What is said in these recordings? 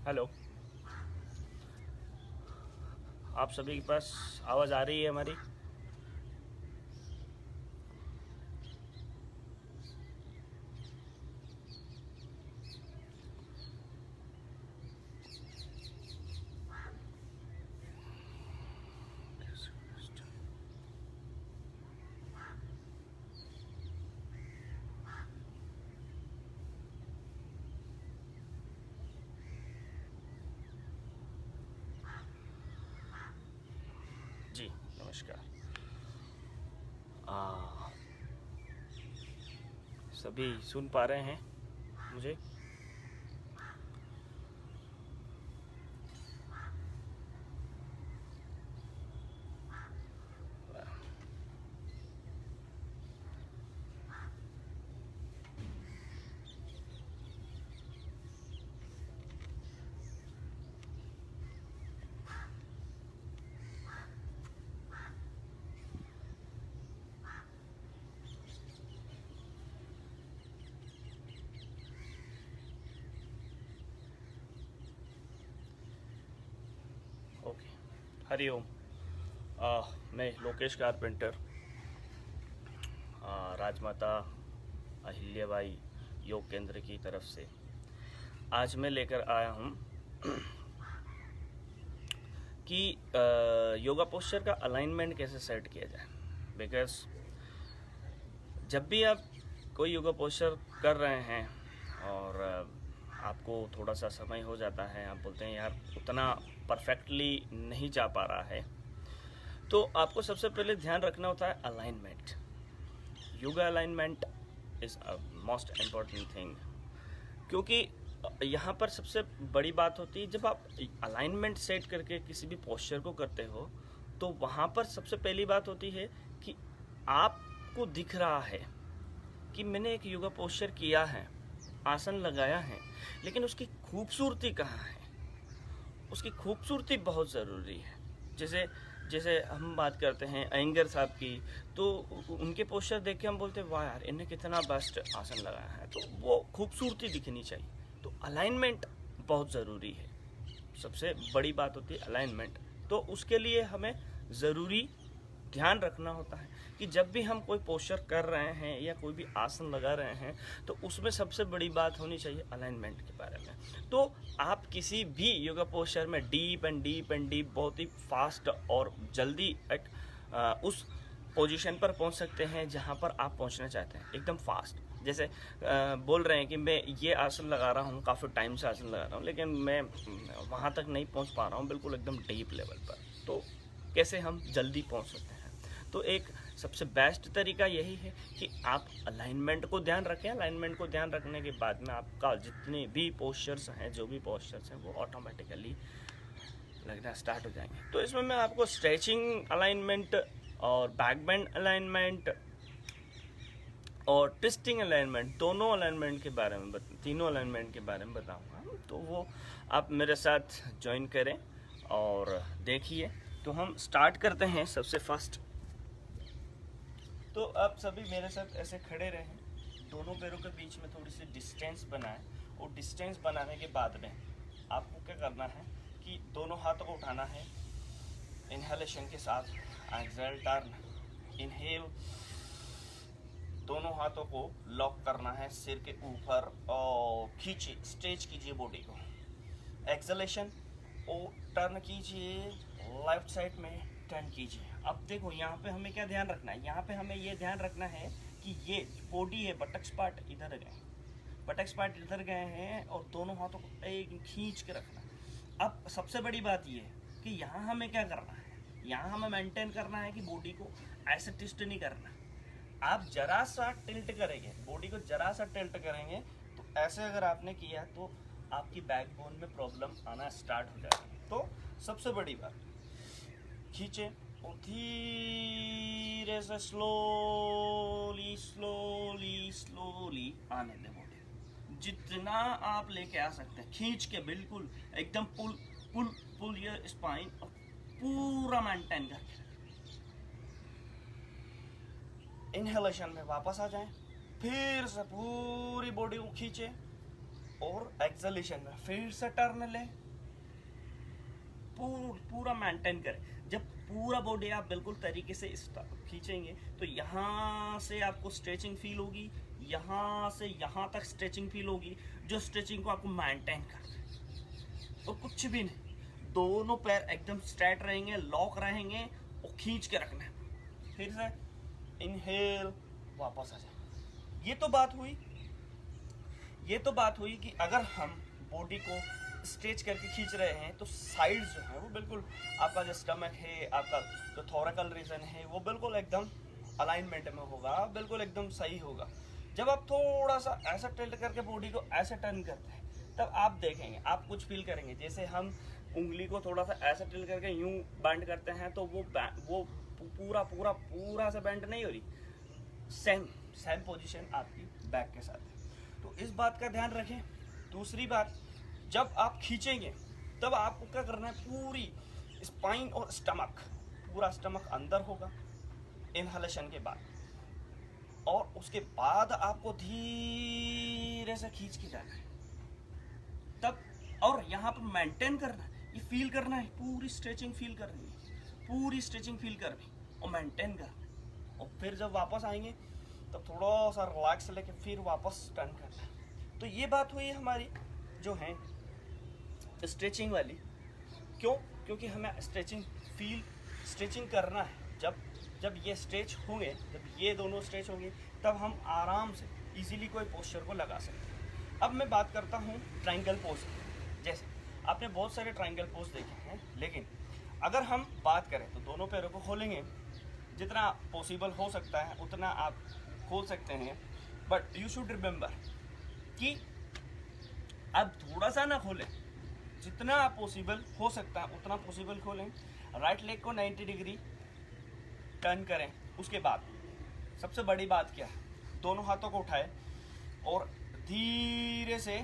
Hello. आप सभी के पास आवाज़ आ रही है हमारी? जी, नमस्कार। आ, सभी सुन पा रहे हैं मुझे? ओके। हरिओम। मैं लोकेश कारपेंटर, राजमाता अहिल्याबाई योग केंद्र की तरफ से आज मैं लेकर आया हूँ कि योगा पोस्चर का अलाइनमेंट कैसे सेट किया जाए। बिकॉज जब भी आप कोई योगा पोस्चर कर रहे हैं और आपको थोड़ा सा समय हो जाता है, आप बोलते हैं यार उतना परफेक्टली नहीं जा पा रहा है, तो आपको सबसे पहले ध्यान रखना होता है alignment. Yoga alignment is a most important thing, क्योंकि यहाँ पर सबसे बड़ी बात होती है जब आप अलाइनमेंट सेट करके किसी भी पोस्चर को करते हो, तो वहाँ पर सबसे पहली बात होती है कि आपको दिख रहा है कि मैंने एक योगा पोस्चर किया है, आसन लगाया है, लेकिन उसकी खूबसूरती कहाँ है। उसकी खूबसूरती बहुत ज़रूरी है। जैसे जैसे हम बात करते हैं अयंगर साहब की, तो उनके पोस्चर देख के हम बोलते हैं वाह यार इन्हें कितना बेस्ट आसन लगाया है, तो वो खूबसूरती दिखनी चाहिए। तो अलाइनमेंट बहुत ज़रूरी है, सबसे बड़ी बात होती है अलाइनमेंट। तो उसके लिए हमें ज़रूरी ध्यान रखना होता है कि जब भी हम कोई पोस्चर कर रहे हैं या कोई भी आसन लगा रहे हैं, तो उसमें सबसे बड़ी बात होनी चाहिए अलाइनमेंट के बारे में। तो आप किसी भी योगा पोस्चर में डीप एंड डीप बहुत ही फास्ट और जल्दी एक उस पोजीशन पर पहुंच सकते हैं जहां पर आप पहुंचना चाहते हैं, एकदम फास्ट। जैसे बोल रहे हैं कि मैं ये आसन लगा रहा हूँ, काफ़ी टाइम से आसन लगा रहा हूँ, लेकिन मैं वहाँ तक नहीं पहुँच पा रहा हूँ बिल्कुल एकदम डीप लेवल पर। तो कैसे हम जल्दी पहुँच सकते हैं? तो एक सबसे बेस्ट तरीका यही है कि आप अलाइनमेंट को ध्यान रखें। अलाइनमेंट को ध्यान रखने के बाद में आपका जितने भी पोस्चर्स हैं, जो भी पोस्चर्स हैं, वो ऑटोमेटिकली लगना स्टार्ट हो जाएंगे। तो इसमें मैं आपको स्ट्रेचिंग अलाइनमेंट और बैक बेंड अलाइनमेंट और ट्विस्टिंग अलाइनमेंट, दोनों अलाइनमेंट के बारे में तीनों अलाइनमेंट के बारे में बताऊंगा। तो वो आप मेरे साथ ज्वाइन करें और देखिए। तो हम स्टार्ट करते हैं सबसे फर्स्ट। तो आप सभी मेरे साथ ऐसे खड़े रहें, दोनों पैरों के बीच में थोड़ी सी डिस्टेंस बनाएं, और डिस्टेंस बनाने के बाद में आपको क्या करना है कि दोनों हाथों को उठाना है इनहेलेशन के साथ, एक्सहेल टर्न, इनहेल, दोनों हाथों को लॉक करना है सिर के ऊपर और खींचिए, स्ट्रेच कीजिए बॉडी को। एक्सलेशन और टर्न कीजिए, लेफ्ट साइड में टर्न कीजिए। अब देखो यहाँ पे हमें क्या ध्यान रखना है, यहाँ पे हमें ये ध्यान रखना है कि ये बॉडी है, बटक्स पार्ट इधर गए, बटक्स पार्ट इधर गए हैं, और दोनों हाथों को एक खींच के रखना। अब सबसे बड़ी बात ये है कि यहाँ हमें क्या करना है, यहाँ हमें मेंटेन करना है कि बॉडी को ऐसे ट्विस्ट नहीं करना। आप जरा सा टिल्ट करेंगे, बॉडी को जरा सा टिल्ट करेंगे, तो ऐसे अगर आपने किया तो आपकी बैकबोन में प्रॉब्लम आना स्टार्ट हो जाएगी। तो सबसे बड़ी बात, खींचे और धीरे से स्लोली स्लोली स्लोली आने दें बॉडी। जितना आप लेके आ सकते हैं खींच के, बिल्कुल एकदम पुल पुल पुल योर स्पाइन, और पूरा मेंटेन करके इनहेलेशन में वापस आ जाएं, फिर से पूरी बॉडी को खींचे और एक्सलेशन में फिर से टर्न लें, पूरा मेंटेन करें। जब पूरा बॉडी आप बिल्कुल तरीके से खींचेंगे तो यहाँ से आपको स्ट्रेचिंग फील होगी, यहाँ से यहाँ तक स्ट्रेचिंग फील होगी, जो स्ट्रेचिंग को आपको मेंटेन करना है और कुछ भी नहीं। दोनों पैर एकदम स्ट्रेट रहेंगे, लॉक रहेंगे और खींच के रखना है। फिर से इनहेल, वापस आ जाए। ये तो बात हुई कि अगर हम बॉडी को स्ट्रेच करके खींच रहे हैं तो साइड जो है वो बिल्कुल, आपका जो स्टमक है, आपका जो थोरैकल रीजन है वो बिल्कुल एकदम अलाइनमेंट में होगा, बिल्कुल एकदम सही होगा। जब आप थोड़ा सा ऐसा टिल्ट करके बॉडी को ऐसे टर्न करते हैं तब आप देखेंगे, आप कुछ फील करेंगे। जैसे हम उंगली को थोड़ा सा ऐसा टिल्ट करके यूं बेंड करते हैं तो वो पूरा से बेंड नहीं हो रही, सेम पोजीशन आपकी बैक के साथ है। तो इस बात का ध्यान रखें। दूसरी बात, जब आप खींचेंगे तब आपको क्या करना है, पूरी स्पाइन और पूरा स्टमक अंदर होगा इनहेलेशन के बाद, और उसके बाद आपको धीरे से खींच के जाना है तब, और यहाँ पर मेंटेन करना है, ये फील करना है, पूरी स्ट्रेचिंग फील करनी और मेंटेन करना। और फिर जब वापस आएंगे तब थोड़ा सा रिलैक्स लेके फिर वापस टर्न करना है। तो ये बात हुई हमारी जो है स्ट्रेचिंग वाली। क्योंकि हमें स्ट्रेचिंग करना है। जब ये स्ट्रेच होंगे, जब ये दोनों स्ट्रेच होंगे तब हम आराम से इजीली कोई पोस्चर को लगा सकते हैं। अब मैं बात करता हूँ ट्रायंगल पोज। जैसे आपने बहुत सारे ट्रायंगल पोज देखे हैं, लेकिन अगर हम बात करें तो दोनों पैरों को खोलेंगे, जितना पॉसिबल हो सकता है उतना आप खोल सकते हैं, बट यू शुड रिमेंबर कि आप थोड़ा सा ना खोलें, जितना पॉसिबल हो सकता है उतना पॉसिबल खोलें। राइट लेग को 90 डिग्री टर्न करें। उसके बाद सबसे बड़ी बात क्या है, दोनों हाथों को उठाएं और धीरे से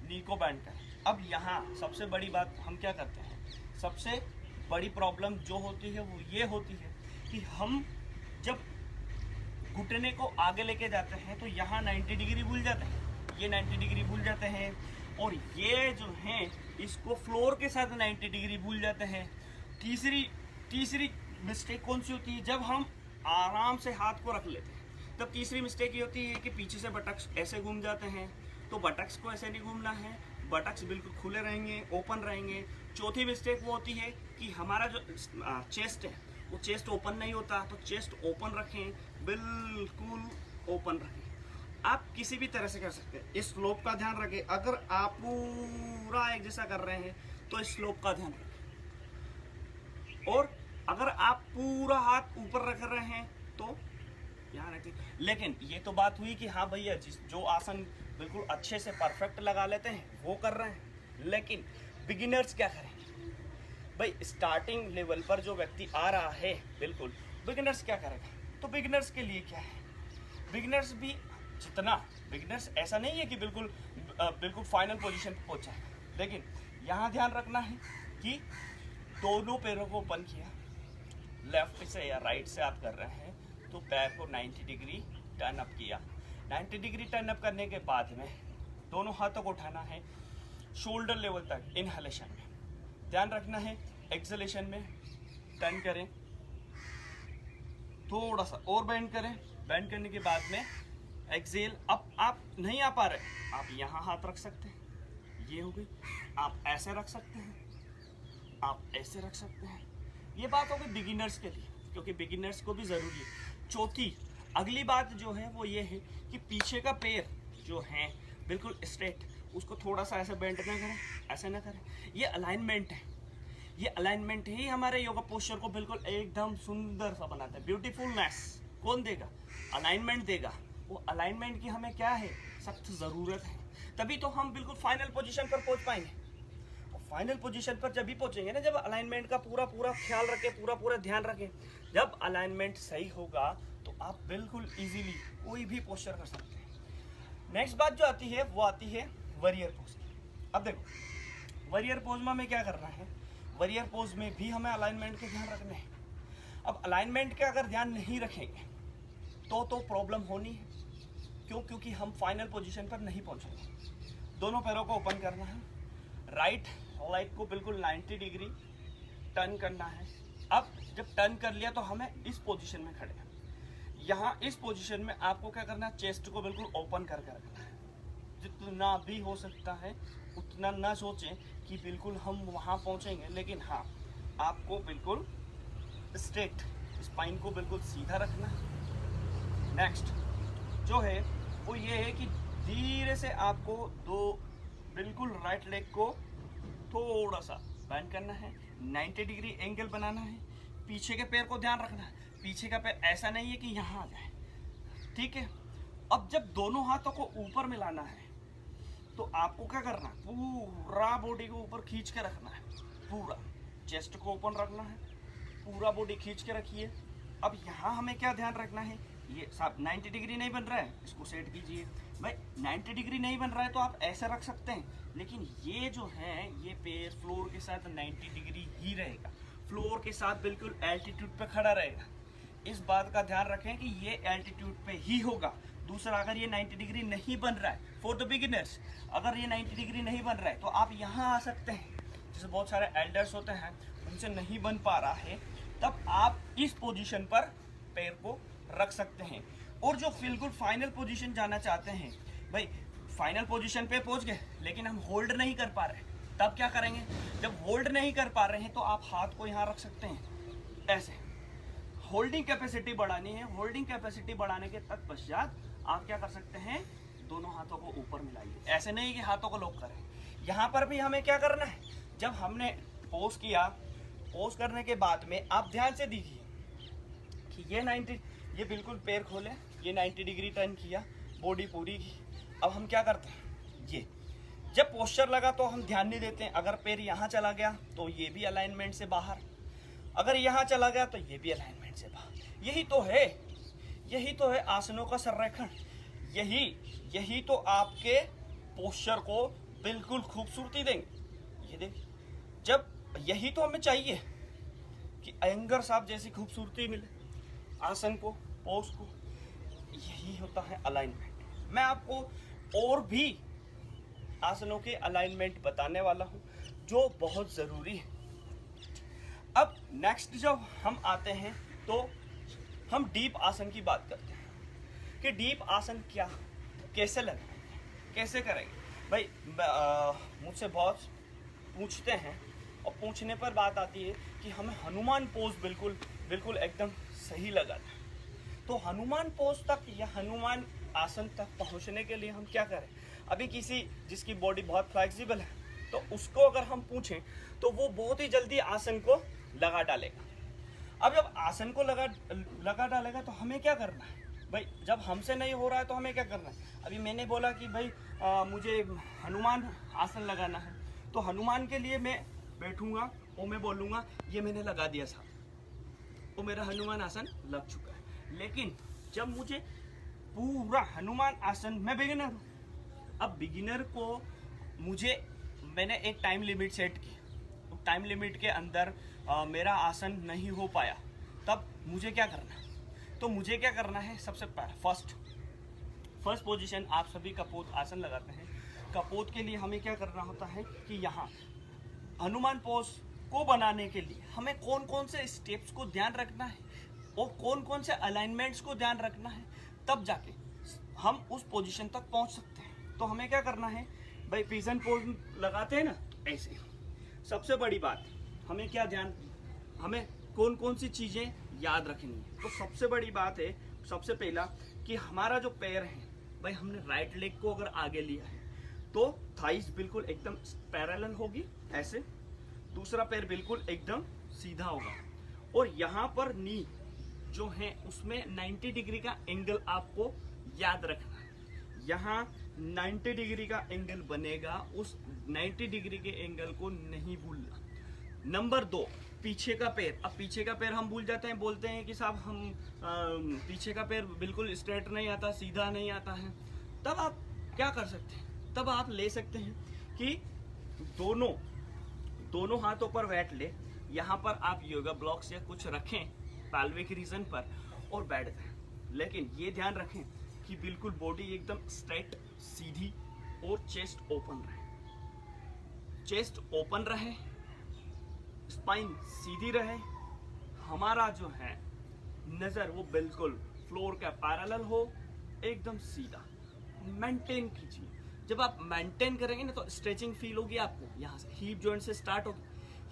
नी को बेंड करें। अब यहाँ सबसे बड़ी बात हम क्या करते हैं, सबसे बड़ी प्रॉब्लम जो होती है वो ये होती है कि हम जब घुटने को आगे लेके जाते हैं तो यहाँ 90 डिग्री भूल जाते हैं, ये 90 डिग्री भूल जाते हैं, और ये जो है इसको फ्लोर के साथ 90 डिग्री भूल जाते हैं। तीसरी मिस्टेक कौन सी होती है, जब हम आराम से हाथ को रख लेते हैं तब तीसरी मिस्टेक ये होती है कि पीछे से बटक्स ऐसे घूम जाते हैं। तो बटक्स को ऐसे नहीं घूमना है, बटक्स बिल्कुल खुले रहेंगे, ओपन रहेंगे। चौथी मिस्टेक वो होती है कि हमारा जो चेस्ट है वो चेस्ट ओपन नहीं होता, तो चेस्ट ओपन रखें, बिल्कुल ओपन रखें। आप किसी भी तरह से कर सकते हैं। इस स्लोप का ध्यान रखें, अगर आप पूरा एक जैसा कर रहे हैं तो इस स्लोप का ध्यान रखें, और अगर आप पूरा हाथ ऊपर रख रहे हैं तो यहाँ रखें। लेकिन ये तो बात हुई कि हाँ भैया जो आसन बिल्कुल अच्छे से परफेक्ट लगा लेते हैं वो कर रहे हैं, लेकिन बिगिनर्स क्या करें भाई, स्टार्टिंग लेवल पर जो व्यक्ति आ रहा है, बिल्कुल बिगिनर्स क्या करेगा। तो बिगिनर्स के लिए क्या है, बिगिनर्स ऐसा नहीं है कि बिल्कुल फाइनल पोजीशन पे पहुंचा है, लेकिन यहाँ ध्यान रखना है कि दोनों पैरों को ओपन किया, लेफ्ट से या राइट से आप कर रहे हैं तो पैर को 90 डिग्री टर्न अप किया। 90 डिग्री टर्न अप करने के बाद में दोनों हाथों को उठाना है शोल्डर लेवल तक इनहेलेशन में, ध्यान रखना है एक्सलेशन में टर्न करें, थोड़ा सा और बेंड करें। बेंड करने के बाद में एक्सेल। अब आप नहीं आ पा रहे, आप यहाँ हाथ रख सकते हैं, ये हो गई। आप ऐसे रख सकते हैं, आप ऐसे रख सकते हैं। ये बात होगी बिगिनर्स के लिए, क्योंकि बिगिनर्स को भी ज़रूरी है। चौथी अगली बात जो है वो ये है कि पीछे का पैर जो है बिल्कुल स्ट्रेट, उसको थोड़ा सा ऐसे बेंड ना करें, ऐसे ना करें। ये अलाइनमेंट है, ये अलाइनमेंट ही हमारे योगा पोस्चर को बिल्कुल एकदम सुंदर सा बनाता है। ब्यूटीफुलनेस कौन देगा, अलाइनमेंट देगा। वो अलाइनमेंट की हमें क्या है, सख्त ज़रूरत है, तभी तो हम बिल्कुल फाइनल पोजीशन पर पहुंच पाएंगे। और फाइनल पोजीशन पर जब भी पहुंचेंगे ना, जब अलाइनमेंट का पूरा ख्याल रखें, पूरा ध्यान रखें। जब अलाइनमेंट सही होगा तो आप बिल्कुल इजीली कोई भी पोस्चर कर सकते हैं। नेक्स्ट बात जो आती है वो आती है वॉरियर पोज। अब देखो वॉरियर पोज में हमें क्या करना है, वॉरियर पोज में भी हमें अलाइनमेंट के ध्यान रखना है। अब अलाइनमेंट का अगर ध्यान नहीं रखेंगे तो प्रॉब्लम होनी है। क्यों? क्योंकि हम फाइनल पोजीशन पर नहीं पहुंचेंगे। दोनों पैरों को ओपन करना है, राइट लेग को बिल्कुल 90 डिग्री टर्न करना है। अब जब टर्न कर लिया तो हमें इस पोजीशन में खड़े हैं। यहाँ इस पोजीशन में आपको क्या करना है, चेस्ट को बिल्कुल ओपन करके रखना है। जितना भी हो सकता है उतना ना सोचें कि बिल्कुल हम वहाँ पहुँचेंगे, लेकिन हाँ आपको बिल्कुल स्ट्रेट स्पाइन को बिल्कुल सीधा रखना है। नेक्स्ट जो है वो ये है कि धीरे से आपको बिल्कुल राइट लेग को थोड़ा सा बेंड करना है, 90 डिग्री एंगल बनाना है। पीछे के पैर को ध्यान रखना है, पीछे का पैर ऐसा नहीं है कि यहाँ आ जाए, ठीक है। अब जब दोनों हाथों को ऊपर मिलाना है तो आपको क्या करना है, पूरा बॉडी को ऊपर खींच के रखना है, पूरा चेस्ट को ओपन रखना है, पूरा बॉडी खींच के रखिए। अब यहाँ हमें क्या ध्यान रखना है, ये साहब 90 डिग्री नहीं बन रहा है, इसको सेट कीजिए। भाई 90 डिग्री नहीं बन रहा है तो आप ऐसे रख सकते हैं, लेकिन ये जो है ये पैर फ्लोर के साथ 90 डिग्री ही रहेगा, फ्लोर के साथ बिल्कुल एल्टीट्यूड पे खड़ा रहेगा। इस बात का ध्यान रखें कि ये एल्टीट्यूड पे ही होगा। दूसरा, अगर ये 90 डिग्री नहीं बन रहा है, फॉर द बिगिनर्स, अगर ये 90 डिग्री नहीं बन रहा है तो आप यहाँ आ सकते हैं। जैसे बहुत सारे एल्डर्स होते हैं उनसे नहीं बन पा रहा है, तब आप इस पोजीशन पर पैर को रख सकते हैं। और जो बिल्कुल फाइनल पोजीशन जाना चाहते हैं, भाई फाइनल पोजीशन पे पहुंच गए लेकिन हम होल्ड नहीं कर पा रहे, तब क्या करेंगे? जब होल्ड नहीं कर पा रहे हैं तो आप हाथ को यहाँ रख सकते हैं ऐसे। होल्डिंग कैपेसिटी बढ़ानी है, होल्डिंग कैपेसिटी बढ़ाने के तत्पश्चात आप क्या कर सकते हैं, दोनों हाथों को ऊपर मिलाइए। ऐसे नहीं कि हाथों को लॉक करें। यहाँ पर भी हमें क्या करना है, जब हमने पोज किया, पोज करने के बाद में आप ध्यान से देखिए कि ये बिल्कुल पैर खोले, ये 90 डिग्री टर्न किया, बॉडी पूरी की। अब हम क्या करते हैं, ये जब पोस्चर लगा तो हम ध्यान नहीं देते हैं। अगर पैर यहाँ चला गया तो ये भी अलाइनमेंट से बाहर, अगर यहाँ चला गया तो ये भी अलाइनमेंट से बाहर। यही तो है आसनों का संरेखण। यही तो आपके पोस्चर को बिल्कुल खूबसूरती देंगे। ये देखिए, जब यही तो हमें चाहिए कि अयंगर साहब जैसी खूबसूरती मिले आसन को, पोज को, यही होता है अलाइनमेंट। मैं आपको और भी आसनों के अलाइनमेंट बताने वाला हूं जो बहुत ज़रूरी है। अब नेक्स्ट जब हम आते हैं तो हम डीप आसन की बात करते हैं कि डीप आसन कैसे लगाएंगे, कैसे करेंगे। भाई मुझसे बहुत पूछते हैं और पूछने पर बात आती है कि हमें हनुमान पोज बिल्कुल एकदम सही लगाना है। तो हनुमान पोज तक या हनुमान आसन तक पहुंचने के लिए हम क्या करें? अभी जिसकी बॉडी बहुत फ्लेक्सिबल है तो उसको अगर हम पूछें तो वो बहुत ही जल्दी आसन को लगा डालेगा। अब जब आसन को लगा डालेगा तो हमें क्या करना है? भाई जब हमसे नहीं हो रहा है तो हमें क्या करना है? अभी मैंने बोला कि भाई मुझे हनुमान आसन लगाना है, तो हनुमान के लिए मैं बैठूंगा और मैं बोलूँगा ये मैंने लगा दिया साहब, वो मेरा हनुमान आसन लग चुका है। लेकिन जब मुझे पूरा हनुमान आसन, मैं बिगिनर हूँ, अब बिगिनर को मैंने एक टाइम लिमिट सेट की, तो टाइम लिमिट के अंदर मेरा आसन नहीं हो पाया, तब मुझे क्या करना है? तो मुझे क्या करना है, सबसे पहले फर्स्ट पोजीशन आप सभी कपोत आसन लगाते हैं। कपोत के लिए हमें क्या करना होता है कि यहाँ हनुमान पोज को बनाने के लिए हमें कौन कौन से स्टेप्स को ध्यान रखना है और कौन कौन से अलाइनमेंट्स को ध्यान रखना है, तब जाके हम उस पोजीशन तक पहुंच सकते हैं। तो हमें क्या करना है भाई, पिजन पोज लगाते हैं ना ऐसे। सबसे बड़ी बात हमें कौन कौन सी चीज़ें याद रखनी है। तो सबसे बड़ी बात है, सबसे पहला कि हमारा जो पैर है भाई, हमने राइट लेग को अगर आगे लिया है तो थाइस बिल्कुल एकदम पैरेलल होगी ऐसे, दूसरा पैर बिल्कुल एकदम सीधा होगा, और यहाँ पर नी जो है उसमें 90 डिग्री का एंगल आपको याद रखना है। यहाँ 90 डिग्री का एंगल बनेगा, उस 90 डिग्री के एंगल को नहीं भूलना। नंबर 2, पीछे का पैर। अब पीछे का पैर हम भूल जाते हैं, बोलते हैं कि साहब हम पीछे का पैर बिल्कुल स्ट्रेट नहीं आता, सीधा नहीं आता है। तब आप क्या कर सकते हैं? तब आप ले सकते हैं कि दोनों हाथों पर बैठ ले, यहाँ पर आप योगा ब्लॉक्स या कुछ रखें पैल्विक रीजन पर और बैठ जाएं। लेकिन ये ध्यान रखें कि बिल्कुल बॉडी एकदम स्ट्रेट सीधी और चेस्ट ओपन रहे, चेस्ट ओपन रहे, स्पाइन सीधी रहे, हमारा जो है नजर वो बिल्कुल फ्लोर का पैरेलल हो, एकदम सीधा। मेंटेन कीजिए। जब आप मेंटेन करेंगे ना तो स्ट्रेचिंग फील होगी आपको। यहाँ से हीप जॉइंट से स्टार्ट होगी,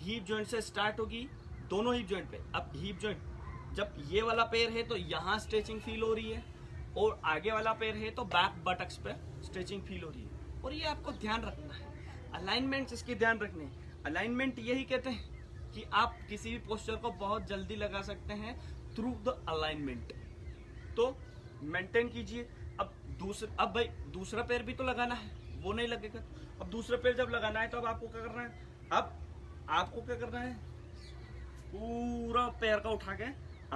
हीप जॉइंट से स्टार्ट होगी, दोनों हीप जॉइंट पे। अब हीप जॉइंट जब ये वाला पैर है तो यहाँ स्ट्रेचिंग फील हो रही है, और आगे वाला पैर है तो बैक बटक्स पे स्ट्रेचिंग फील हो रही है। और ये आपको ध्यान रखना है, अलाइनमेंट इसके ध्यान रखने हैं। अलाइनमेंट यही कहते हैं कि आप किसी भी पोस्चर को बहुत जल्दी लगा सकते हैं थ्रू द अलाइनमेंट। तो मेंटेन कीजिए। अब भाई दूसरा पैर भी तो लगाना है, वो नहीं लगेगा। अब दूसरा पैर जब लगाना है तो अब आपको क्या करना है, अब आपको क्या करना है, पूरा पैर का उठा के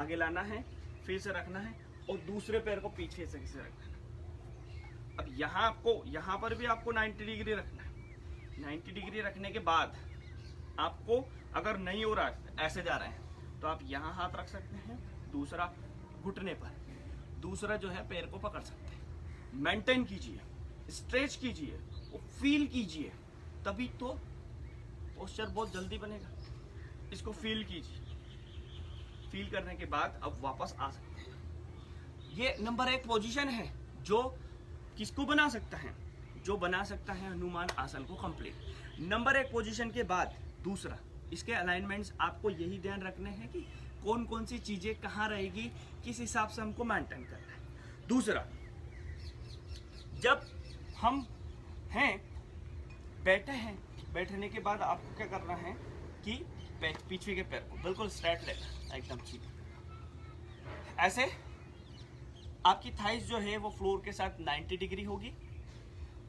आगे लाना है, फिर से रखना है, और दूसरे पैर को पीछे से रखना है। अब यहाँ पर भी आपको 90 डिग्री रखना है। 90 डिग्री रखने के बाद आपको अगर नहीं हो रहा है, ऐसे जा रहे हैं, तो आप यहाँ हाथ रख सकते हैं, दूसरा घुटने पर, दूसरा जो है पैर को पकड़ सकते हैं। मेंटेन कीजिए, स्ट्रेच कीजिए, फील कीजिए, तभी तो पोस्चर बहुत जल्दी बनेगा। इसको फील कीजिए, फील करने के बाद अब वापस आ सकते हैं। ये नंबर 1 पोजीशन है जो किसको बना सकता है, जो बना सकता है हनुमान आसन को कंप्लीट। नंबर 1 पोजीशन के बाद दूसरा, इसके अलाइनमेंट्स आपको यही ध्यान रखने हैं कि कौन कौन सी चीजें कहाँ रहेगी, किस हिसाब से हमको मेंटेन करना है। दूसरा, जब हम हैं बैठे हैं, बैठने के बाद आपको क्या करना है कि पीछे के पैर को बिल्कुल स्ट्रेट लेना, एकदम सीधा। ऐसे आपकी थाइस जो है वो फ्लोर के साथ 90 डिग्री होगी,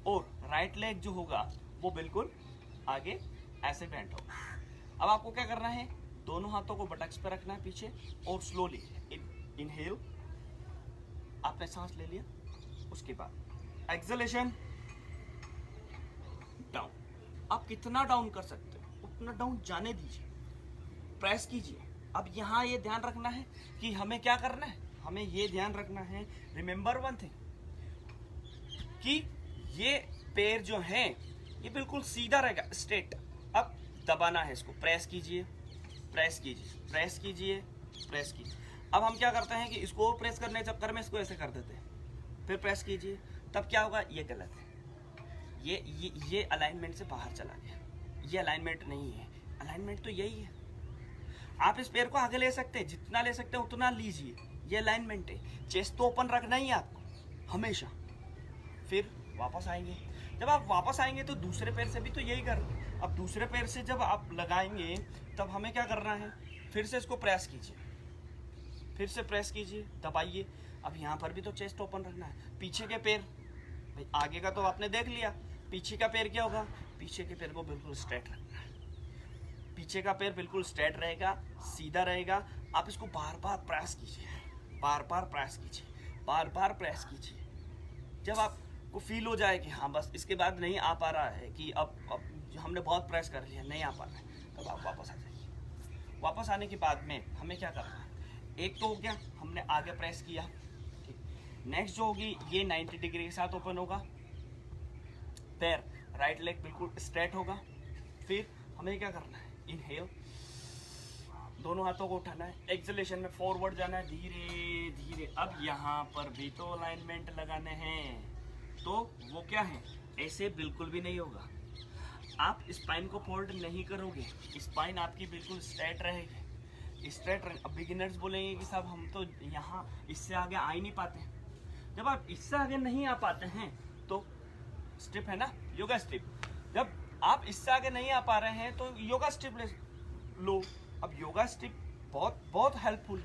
और राइट लेग जो होगा वो बिल्कुल आगे ऐसे बेंट होगा। अब आपको क्या करना है, दोनों हाथों को बटक्स पे रखना है पीछे, और स्लोली इनहेल, आपने सांस ले लिया, उसके बाद एक्सलेशन, डाउन। आप कितना डाउन कर सकते हो उतना डाउन जाने दीजिए, प्रेस कीजिए। अब यहाँ ये ध्यान रखना है कि हमें क्या करना है, हमें ये ध्यान रखना है, रिमेंबर वन थिंग, कि ये पैर जो है ये बिल्कुल सीधा रहेगा, स्ट्रेट। अब दबाना है इसको, प्रेस कीजिए, प्रेस कीजिए, प्रेस कीजिए, प्रेस कीजिए। अब हम क्या करते हैं कि इसको प्रेस करने के चक्कर में इसको ऐसे कर देते हैं, फिर प्रेस कीजिए, तब क्या होगा, ये गलत है, ये अलाइनमेंट से बाहर चला गया, ये अलाइनमेंट नहीं है। अलाइनमेंट तो यही है, आप इस पैर को आगे ले सकते हैं, जितना ले सकते हैं उतना लीजिए, ये अलाइनमेंट है। चेस्ट तो ओपन रखना ही है आपको हमेशा। फिर वापस आएंगे, जब आप वापस आएंगे तो दूसरे पैर से भी तो यही करना। अब दूसरे पैर से जब आप लगाएंगे तब हमें क्या करना है, फिर से इसको प्रेस कीजिए, फिर से प्रेस कीजिए, दबाइए। अब यहाँ पर भी तो चेस्ट ओपन रखना है। पीछे के पैर, भाई आगे का तो आपने देख लिया, पीछे का पैर क्या होगा, पीछे के पैर को बिल्कुल स्ट्रेट रखना है। पीछे का पैर बिल्कुल स्ट्रेट रहेगा, सीधा रहेगा। आप इसको बार बार प्रेस कीजिए, बार बार प्रेस कीजिए, बार बार प्रेस कीजिए। जब आपको फील हो जाए कि हाँ बस इसके बाद नहीं आ पा रहा है, कि अब हमने बहुत प्रेस कर लिया, नहीं आ पा रहा है, तब आप वापस आ जाइए। वापस आने के बाद में हमें क्या करना है, एक तो हो गया हमने आगे प्रेस किया, ठीक। नेक्स्ट जो होगी ये 90 डिग्री के साथ ओपन होगा, पैर राइट लेग बिल्कुल स्ट्रेट होगा। फिर हमें क्या करना है, इनहेल, दोनों हाथों को उठाना है, एक्सलेशन में फॉरवर्ड जाना है धीरे धीरे। अब यहाँ पर भी तो अलाइनमेंट लगाने हैं, तो वो क्या है, ऐसे बिल्कुल भी नहीं होगा। आप स्पाइन को फोल्ड नहीं करोगे, स्पाइन आपकी बिल्कुल स्ट्रेट रहेगी, स्ट्रेट रहे। अब बिगिनर्स बोलेंगे कि साहब हम तो यहाँ इससे आगे आ ही नहीं पाते। जब आप इससे आगे नहीं आ पाते हैं तो स्टेप है ना योगा स्टेप, जब आप इससे आगे नहीं आ पा रहे हैं तो योगा स्टेप ले लो। अब योगा स्टेप बहुत बहुत हेल्पफुल।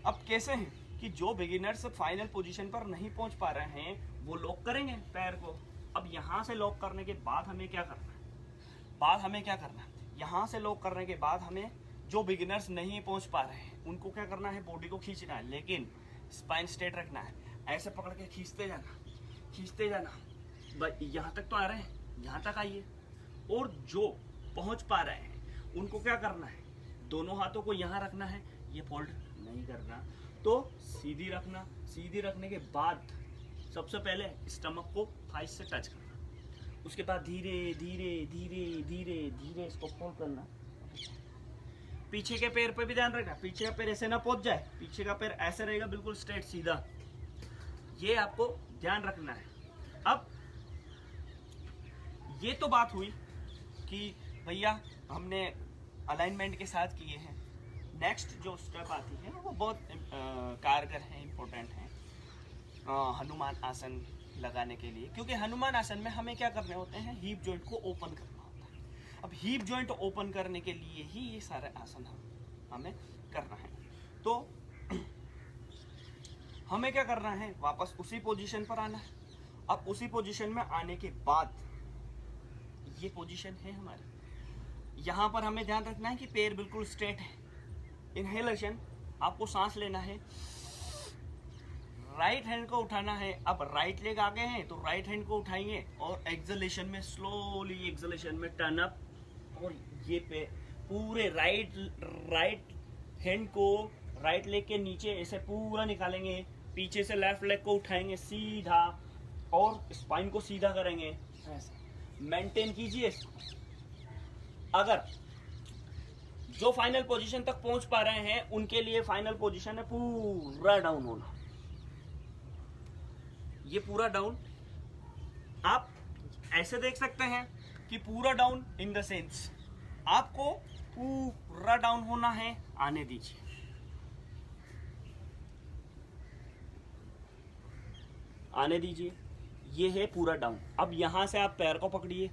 अब कैसे हैं कि जो बिगिनर्स फाइनल पोजीशन पर नहीं पहुंच पा रहे हैं वो लॉक करेंगे पैर को। अब यहाँ से लॉक करने के बाद हमें क्या करना है, यहाँ से लॉक करने के बाद हमें, जो बिगिनर्स नहीं पहुंच पा रहे हैं उनको क्या करना है, बॉडी को खींचना है, लेकिन स्पाइन स्ट्रेट रखना है। ऐसे पकड़ के खींचते जाना, यहाँ तक तो आ रहे हैं, यहाँ तक आइए। और जो पहुंच पा रहे हैं उनको क्या करना है, दोनों हाथों को यहाँ रखना है, ये फोल्ड नहीं करना, तो सीधी रखना। सीधी रखने के बाद सबसे पहले स्टमक को थाइस से टच करना, उसके बाद धीरे धीरे धीरे धीरे धीरे इसको फोल्ड करना। पीछे के पैर पे भी ध्यान रखना, पीछे का पैर ऐसे ना पहुंच जाए, पीछे का पैर ऐसे रहेगा बिल्कुल स्ट्रेट सीधा, ये आपको ध्यान रखना है। अब ये तो बात हुई कि भैया हमने अलाइनमेंट के साथ किए हैं। नेक्स्ट जो स्टेप आती है वो बहुत कारगर है, इम्पोर्टेंट है, हनुमान आसन लगाने के लिए, क्योंकि हनुमान आसन में हमें क्या करने होते हैं, हीप जॉइंट को ओपन करना होता है। अब हीप जॉइंट ओपन करने के लिए ही ये सारे आसन हमें करना है। तो हमें क्या करना है, वापस उसी पोजीशन पर आना है। अब उसी पोजीशन में आने के बाद ये पोजीशन है हमारी, यहाँ पर हमें ध्यान रखना है कि पैर बिल्कुल स्ट्रेट है। इनहेलेशन, आपको सांस लेना है, राइट हैंड को उठाना है। अब राइट लेग आगे है तो राइट हैंड को उठाएंगे और एक्सलेशन में स्लोली, एक्सलेशन में टर्न अप, और ये पे पूरे राइट हैंड को राइट लेग के नीचे ऐसे पूरा निकालेंगे, पीछे से लेफ्ट लेग को उठाएंगे सीधा और स्पाइन को सीधा करेंगे, ऐसा मेंटेन कीजिए इसको। अगर जो फाइनल पोजीशन तक पहुंच पा रहे हैं उनके लिए फाइनल पोजीशन है पूरा डाउन होना। ये पूरा डाउन आप ऐसे देख सकते हैं कि पूरा डाउन इन द सेंस आपको पूरा डाउन होना है। आने दीजिए, आने दीजिए, ये है पूरा डाउन। अब यहां से आप पैर को पकड़िए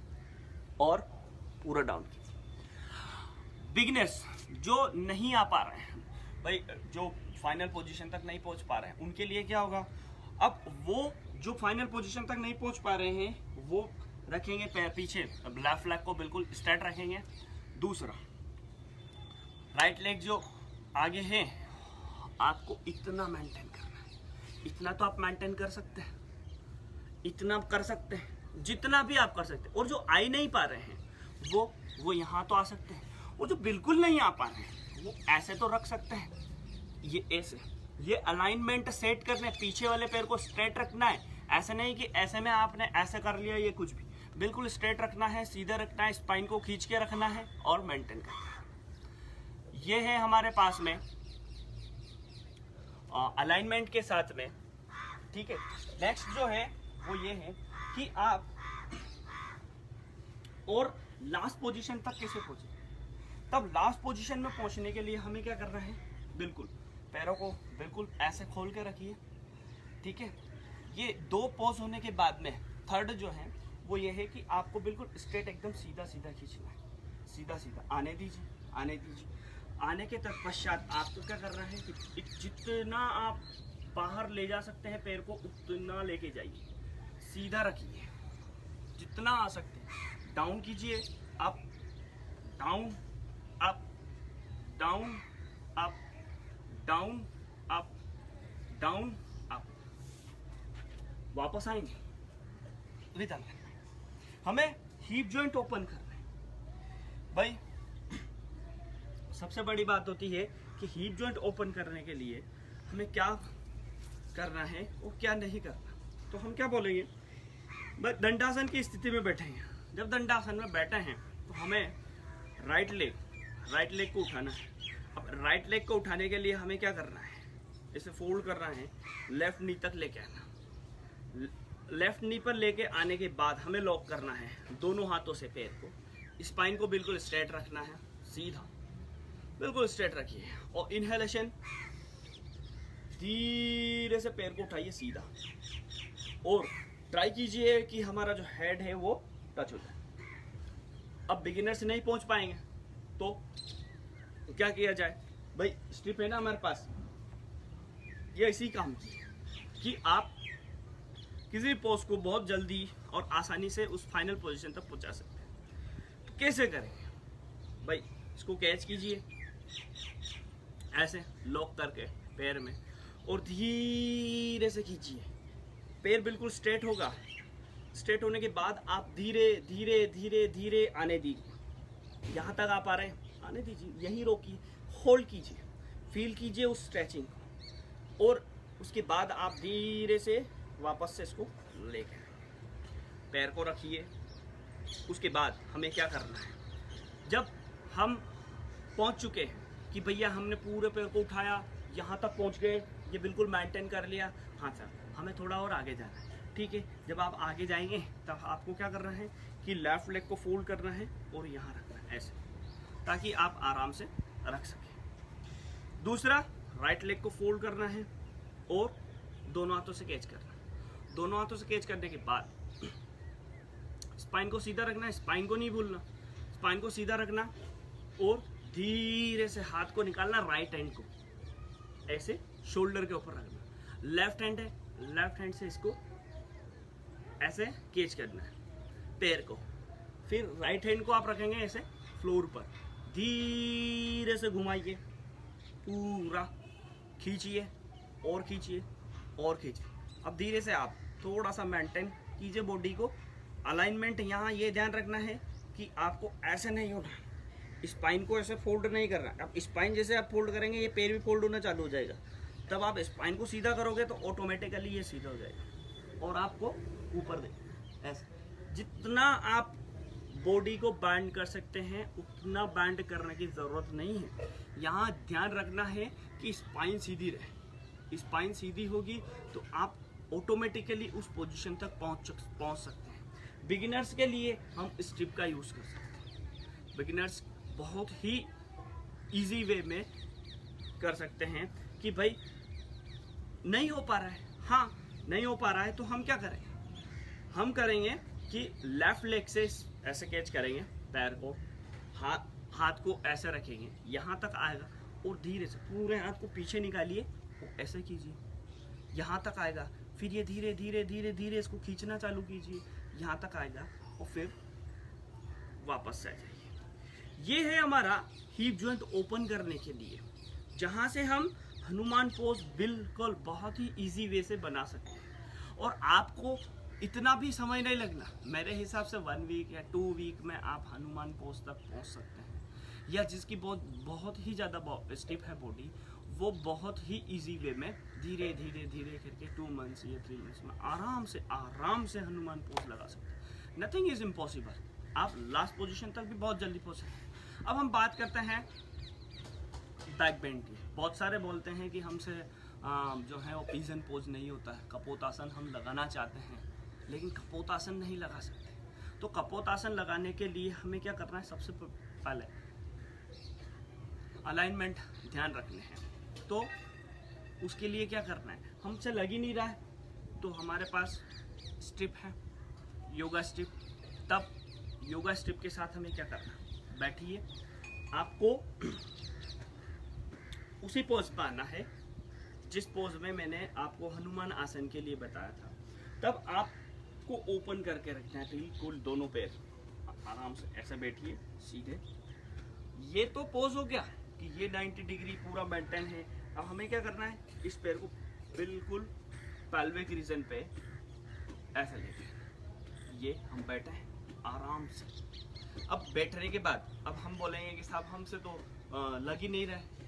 और पूरा डाउन कीजिए। बिगिनर्स जो नहीं आ पा रहे हैं भाई, जो फाइनल पोजीशन तक नहीं पहुंच पा रहे हैं, उनके लिए क्या होगा, अब वो जो फाइनल पोजीशन तक नहीं पहुंच पा रहे हैं वो रखेंगे पैर पीछे, लेफ्ट लेग को बिल्कुल स्ट्रेट रखेंगे। दूसरा, राइट लेग जो आगे है आपको इतना मेंटेन करना है। इतना तो आप मेंटेन कर सकते हैं, इतना कर सकते हैं, जितना भी आप कर सकते हैं। और जो आ ही नहीं पा रहे हैं वो यहाँ तो आ सकते हैं, वो जो बिल्कुल नहीं आ पा रहे हैं वो ऐसे तो रख सकते हैं, ये ऐसे। ये अलाइनमेंट सेट करने, पीछे वाले पैर को स्ट्रेट रखना है। ऐसे नहीं कि ऐसे में आपने ऐसे कर लिया, ये कुछ भी, बिल्कुल स्ट्रेट रखना है, सीधा रखना है, स्पाइन को खींच के रखना है और मेंटेन करना है। ये है हमारे पास में अलाइनमेंट के साथ में, ठीक है। नेक्स्ट जो है वो ये है कि आप और लास्ट पोजीशन तक कैसे पहुंचे। तब लास्ट पोजीशन में पहुंचने के लिए हमें क्या करना है, बिल्कुल पैरों को बिल्कुल ऐसे खोल के रखिए, ठीक है। ये दो पोज होने के बाद में थर्ड जो है वो ये है कि आपको बिल्कुल स्ट्रेट एकदम सीधा सीधा खींचना है, सीधा सीधा। आने दीजिए, आने दीजिए। आने के तत्पश्चात आपको क्या करना है कि जितना आप बाहर ले जा सकते हैं पैर को उतना लेके जाइए, सीधा रखिए जितना आ सकते हैं। डाउन कीजिए, up down up down up down up down up. वापस आएंगे, विद हमें हीप जॉइंट ओपन करना है। भाई सबसे बड़ी बात होती है कि हीप जॉइंट ओपन करने के लिए हमें क्या करना है और क्या नहीं करना। तो हम क्या बोलेंगे, दंडासन की स्थिति में बैठे हैं। जब दंडासन में बैठे हैं तो हमें राइट लेग को उठाना है। अब राइट लेग को उठाने के लिए हमें क्या करना है, इसे फोल्ड करना है, लेफ्ट नी तक लेके आना। लेफ्ट नी पर लेके आने के बाद हमें लॉक करना है दोनों हाथों से पैर को। स्पाइन को बिल्कुल स्ट्रेट रखना है, सीधा बिल्कुल स्ट्रेट रखिए। और इनहेलेशन, धीरे से पैर को उठाइए सीधा और ट्राई कीजिए कि हमारा जो हेड है वो टच हो जाए। अब बिगिनर से नहीं पहुंच पाएंगे तो क्या किया जाए, भाई स्ट्रिप है ना हमारे पास, ये इसी काम की कि आप किसी भी पोज को बहुत जल्दी और आसानी से उस फाइनल पोजीशन तक पहुंचा सकते हैं। तो कैसे करेंगे, भाई इसको कैच कीजिए ऐसे लॉक करके पैर में और धीरे से खींचिए। पैर बिल्कुल स्ट्रेट होगा। स्ट्रेट होने के बाद आप धीरे धीरे धीरे धीरे आने दीजिए। यहाँ तक आप आ रहे हैं, आने दीजिए, यहीं रोकिए, होल्ड कीजिए, फील कीजिए उस स्ट्रेचिंग और उसके बाद आप धीरे से वापस से इसको लेके पैर को रखिए। उसके बाद हमें क्या करना है, जब हम पहुंच चुके हैं कि भैया हमने पूरे पैर को उठाया, यहाँ तक पहुंच गए, ये बिल्कुल मेंटेन कर लिया, हाँ सर हमें थोड़ा और आगे जाना है, ठीक है। जब आप आगे जाएंगे तब आपको क्या करना है कि लेफ्ट लेग को फोल्ड करना है और यहाँ रखना है ऐसे, ताकि आप आराम से रख सकें। दूसरा, राइट लेग को फोल्ड करना है और दोनों हाथों से कैच करना है। दोनों हाथों से कैच करने के बाद स्पाइन को सीधा रखना है, स्पाइन को नहीं भूलना, स्पाइन को सीधा रखना और धीरे से हाथ को निकालना, राइट हैंड को ऐसे शोल्डर के ऊपर रखना। लेफ्ट हैंड है, लेफ्ट हैंड से इसको ऐसे कैच करना है पैर को। फिर राइट हैंड को आप रखेंगे ऐसे फ्लोर पर, धीरे से घुमाइए, पूरा खींचिए और खींचिए और खींचिए। अब धीरे से आप थोड़ा सा मेंटेन कीजिए बॉडी को। अलाइनमेंट यहाँ ये ध्यान रखना है कि आपको ऐसे नहीं होना, स्पाइन को ऐसे फोल्ड नहीं करना। अब स्पाइन जैसे आप फोल्ड करेंगे ये पैर भी फोल्ड होना चालू हो जाएगा, तब आप स्पाइन को सीधा करोगे तो ऑटोमेटिकली ये सीधा हो जाएगा और आपको ऊपर दे ऐसे। जितना आप बॉडी को बैंड कर सकते हैं उतना बैंड करने की ज़रूरत नहीं है। यहाँ ध्यान रखना है कि स्पाइन सीधी रहे। स्पाइन सीधी होगी तो आप ऑटोमेटिकली उस पोजीशन तक पहुँच सकते हैं। बिगिनर्स के लिए हम स्ट्रिप का यूज़ कर सकते हैं। बिगिनर्स बहुत ही इजी वे में कर सकते हैं कि भाई नहीं हो पा रहा है, हाँ नहीं हो पा रहा है तो हम क्या करें, हम करेंगे कि लेफ्ट लेग से ऐसे कैच करेंगे पैर को, हाथ को ऐसे रखेंगे, यहाँ तक आएगा और धीरे से पूरे हाथ को पीछे निकालिए और ऐसे कीजिए, यहाँ तक आएगा। फिर ये धीरे धीरे धीरे धीरे इसको खींचना चालू कीजिए, यहाँ तक आएगा और फिर वापस से आ जाइए। ये है हमारा हिप जॉइंट ओपन करने के लिए, जहाँ से हम हनुमान पोज बिल्कुल बहुत ही इजी वे से बना सकते हैं और आपको इतना भी समय नहीं लगना। मेरे हिसाब से 1 वीक या 2 वीक में आप हनुमान पोज तक पहुंच सकते हैं, या जिसकी बहुत ही ज़्यादा स्टिफ है बॉडी, वो बहुत ही इजी वे में धीरे धीरे धीरे करके 2 मंथ्स या 3 मंथ्स में आराम से हनुमान पोज लगा सकते हैं। Nothing is impossible. आप लास्ट पोजीशन तक भी बहुत जल्दी पहुंच सकते हैं। अब हम बात करते हैं बैक बेंड की। बहुत सारे बोलते हैं कि हमसे जो है वो पिजन पोज नहीं होता है, कपोतासन हम लगाना चाहते हैं लेकिन कपोतासन नहीं लगा सकते। तो कपोतासन लगाने के लिए हमें क्या करना है, सबसे पहले अलाइनमेंट ध्यान रखने हैं। तो उसके लिए क्या करना है, हमसे लग ही नहीं रहा है तो हमारे पास स्ट्रिप है, योगा स्ट्रिप। तब योगा स्ट्रिप के साथ हमें क्या करना है, बैठिए, आपको उसी पोज पर आना है जिस पोज में मैंने आपको हनुमान आसन के लिए बताया था। तब आपको ओपन करके रखना है बिल्कुल दोनों पैर, आराम से ऐसे बैठिए सीधे। ये तो पोज हो गया कि ये 90 डिग्री पूरा मेंटेन है। अब हमें क्या करना है, इस पैर को बिल्कुल पेल्विक रीजन पे ऐसे लेके ये हम बैठे हैं आराम से। अब बैठने के बाद अब हम बोलेंगे कि साहब हमसे तो लग ही नहीं रहा है,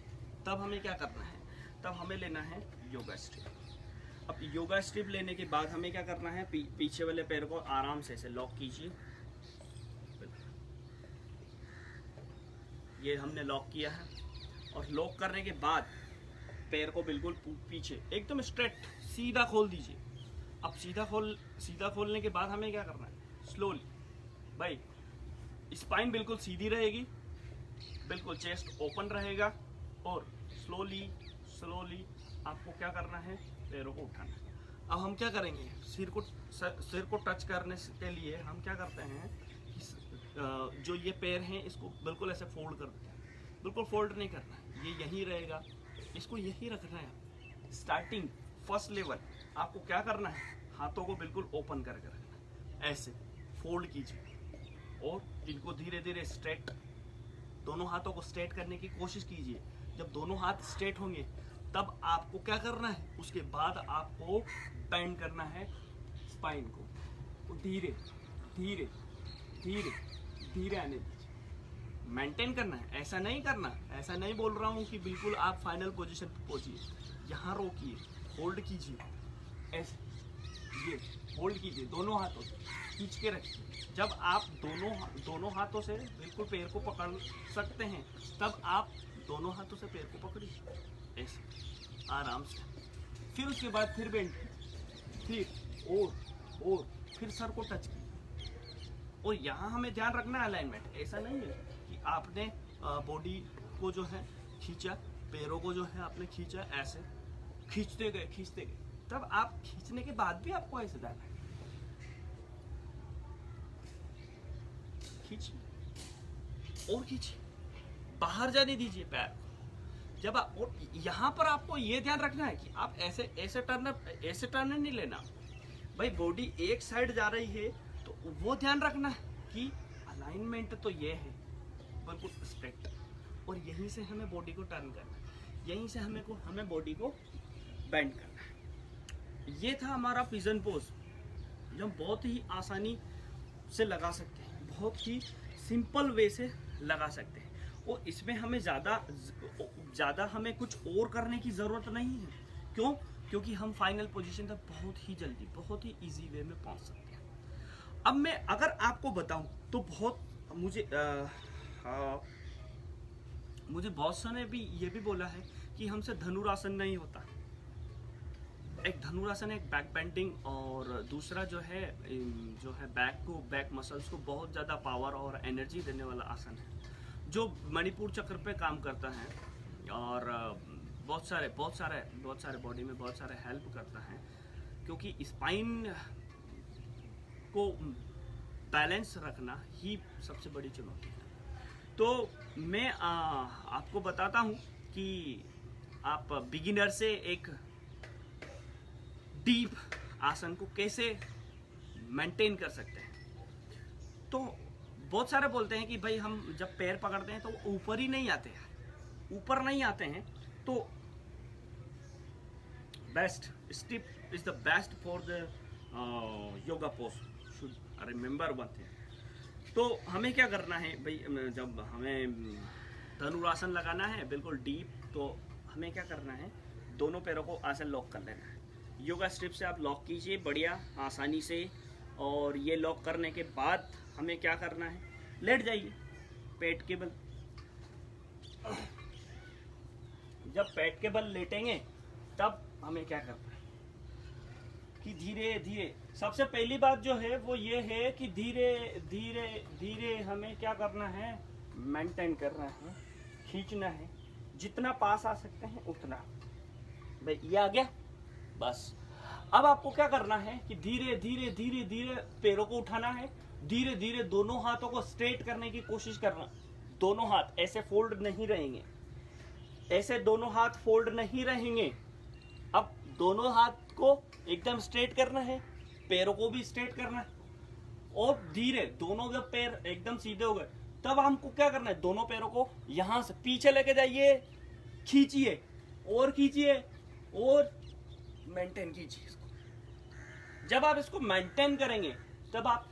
तब हमें क्या करना है, तब हमें लेना है योगा स्ट्रिप। अब योगा स्ट्रिप लेने के बाद हमें क्या करना है, पीछे वाले पैर को आराम से ऐसे लॉक कीजिए। ये हमने लॉक किया है और लॉक करने के बाद पैर को बिल्कुल पीछे एकदम स्ट्रेट सीधा खोल दीजिए। अब सीधा खोलने के बाद हमें क्या करना है, स्लोली भाई स्पाइन बिल्कुल सीधी रहेगी, बिल्कुल चेस्ट ओपन रहेगा और स्लोली आपको क्या करना है, पैरों को उठाना है। अब हम क्या करेंगे, सिर को टच करने के लिए हम क्या करते हैं, जो ये पैर हैं इसको बिल्कुल ऐसे फोल्ड कर देते हैं। बिल्कुल फोल्ड नहीं करना है, ये यहीं रहेगा, इसको यहीं रखना है। स्टार्टिंग फर्स्ट लेवल आपको क्या करना है, हाथों को बिल्कुल ओपन करके रखना है, ऐसे फोल्ड कीजिए और इनको धीरे धीरे स्ट्रेट, दोनों हाथों को स्ट्रेट करने की कोशिश कीजिए। जब दोनों हाथ स्ट्रेट होंगे तब आपको क्या करना है, उसके बाद आपको बेंड करना है स्पाइन को, तो धीरे धीरे धीरे धीरे आने दीजिए। मेंटेन करना है, ऐसा नहीं करना, ऐसा नहीं बोल रहा हूँ कि बिल्कुल आप फाइनल पोजीशन पर पहुँचिए। यहाँ रोकिए, होल्ड कीजिए, ऐसे कीजिए, होल्ड कीजिए, दोनों हाथों से खींच के रखिए। जब आप दोनों हाथों से बिल्कुल पैर को पकड़ सकते हैं, तब आप दोनों हाथों से पैर को पकड़िए ऐसे आराम से। फिर उसके बाद फिर बेंड, फिर और फिर सर को टच किया। और यहाँ हमें ध्यान रखना है अलाइनमेंट। ऐसा नहीं है कि आपने बॉडी को जो है खींचा, पैरों को जो है आपने खींचा, ऐसे खींचते गए, तब आप खींचने के बाद भी आपको ऐसे जाना है। खींचिए और खींचिए, बाहर जाने दीजिए पैर। जब आप, और यहाँ पर आपको ये ध्यान रखना है कि आप ऐसे टर्न नहीं लेना भाई। बॉडी एक साइड जा रही है तो वो ध्यान रखना है कि अलाइनमेंट तो ये है बिल्कुल स्ट्रेट, और यहीं से हमें बॉडी को टर्न करना है, यहीं से हमें बॉडी को बेंड करना है। ये था हमारा पिजन पोज, जो हम बहुत ही आसानी से लगा सकते हैं, बहुत ही सिंपल वे से लगा सकते हैं। और इसमें हमें ज़्यादा हमें कुछ और करने की ज़रूरत नहीं है। क्यों? क्योंकि हम फाइनल पोजीशन तक बहुत ही जल्दी, बहुत ही इजी वे में पहुंच सकते हैं। अब मैं अगर आपको बताऊं तो मुझे बॉस ने भी ये भी बोला है कि हमसे धनुरासन नहीं होता। एक धनुरासन एक बैक बेंडिंग, और दूसरा जो है बैक मसल्स को बहुत ज़्यादा पावर और एनर्जी देने वाला आसन है, जो मणिपुर चक्र पे काम करता है और बहुत सारे बॉडी में बहुत सारे हेल्प करता है। क्योंकि स्पाइन को बैलेंस रखना ही सबसे बड़ी चुनौती है। तो मैं आपको बताता हूँ कि आप बिगिनर से एक डीप आसन को कैसे मेंटेन कर सकते हैं। तो बहुत सारे बोलते हैं कि भाई हम जब पैर पकड़ते हैं तो ऊपर ही नहीं आते हैं, ऊपर नहीं आते हैं। तो best step is the best for the yoga pose, should remember one thing. तो हमें क्या करना है भाई, जब हमें धनुरासन लगाना है बिल्कुल डीप, तो हमें क्या करना है, दोनों पैरों को ऐसे लॉक कर लेना है। योगा स्ट्रिप से आप लॉक कीजिए बढ़िया आसानी से। और ये लॉक करने के बाद हमें क्या करना है, लेट जाइए पेट के बल। जब पेट के बल लेटेंगे तब हमें क्या करना है कि धीरे धीरे, सबसे पहली बात जो है वो ये है कि धीरे धीरे धीरे हमें क्या करना है, मेंटेन करना है, खींचना है, जितना पास आ सकते हैं उतना। भाई ये आ गया, बस। अब आपको क्या करना है कि धीरे धीरे धीरे धीरे पैरों को उठाना है, धीरे धीरे दोनों हाथों को स्ट्रेट करने की कोशिश करना। दोनों हाथ ऐसे फोल्ड नहीं रहेंगे, ऐसे दोनों हाथ फोल्ड नहीं रहेंगे। अब दोनों हाथ को एकदम स्ट्रेट करना है, पैरों को भी स्ट्रेट करना है। और धीरे दोनों जब पैर एकदम सीधे हो गए तब हमको क्या करना है, दोनों पैरों को यहां से पीछे लेके जाइए, खींचिए और मेंटेन कीजिए इसको। जब आप इसको मेंटेन करेंगे तब आप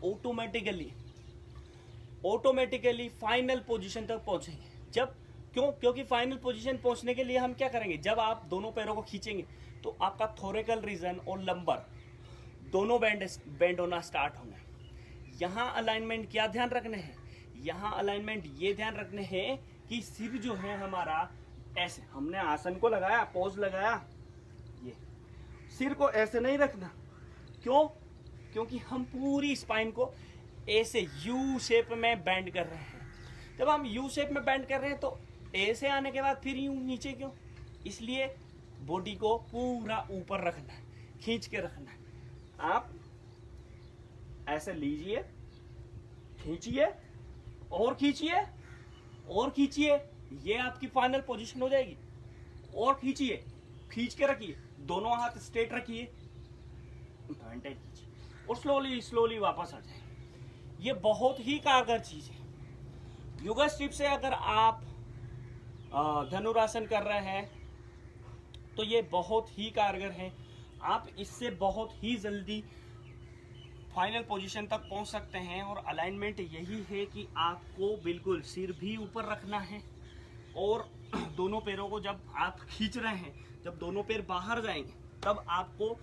ऑटोमेटिकली फाइनल पोजीशन तक पहुंचेंगे। क्योंकि फाइनल पोजीशन पहुंचने के लिए हम क्या करेंगे, जब आप दोनों पैरों को खींचेंगे तो आपका थोरेकल रीजन और लंबर दोनों बेंड होना स्टार्ट होंगे। यहाँ अलाइनमेंट क्या ध्यान रखने हैं, यहाँ अलाइनमेंट ये ध्यान रखने हैं कि सिर जो है हमारा ऐसे, हमने आसन को लगाया, पोज लगाया, ये सिर को ऐसे नहीं रखना। क्यों? क्योंकि हम पूरी स्पाइन को ऐसे यू शेप में बेंड कर रहे हैं। जब हम यू शेप में बेंड कर रहे हैं तो ऐसे आने के बाद फिर यूं नीचे क्यों, इसलिए बॉडी को पूरा ऊपर रखना है, खींच के रखना है। आप ऐसे लीजिए, खींचिए और खींचिए, ये आपकी फाइनल पोजीशन हो जाएगी। और खींचिए, खींच के रखिए, दोनों हाथ स्ट्रेट रखिए, मेंटेन कीजिए और स्लोली वापस आ जाए। ये बहुत ही कारगर चीज है। योगा स्ट्रिप से अगर आप धनुरासन कर रहे हैं तो ये बहुत ही कारगर है। आप इससे बहुत ही जल्दी फाइनल पोजीशन तक पहुंच सकते हैं। और अलाइनमेंट यही है कि आपको बिल्कुल सिर भी ऊपर रखना है और दोनों पैरों को जब आप खींच रहे हैं, जब दोनों पैर बाहर जाएंगे तब आपको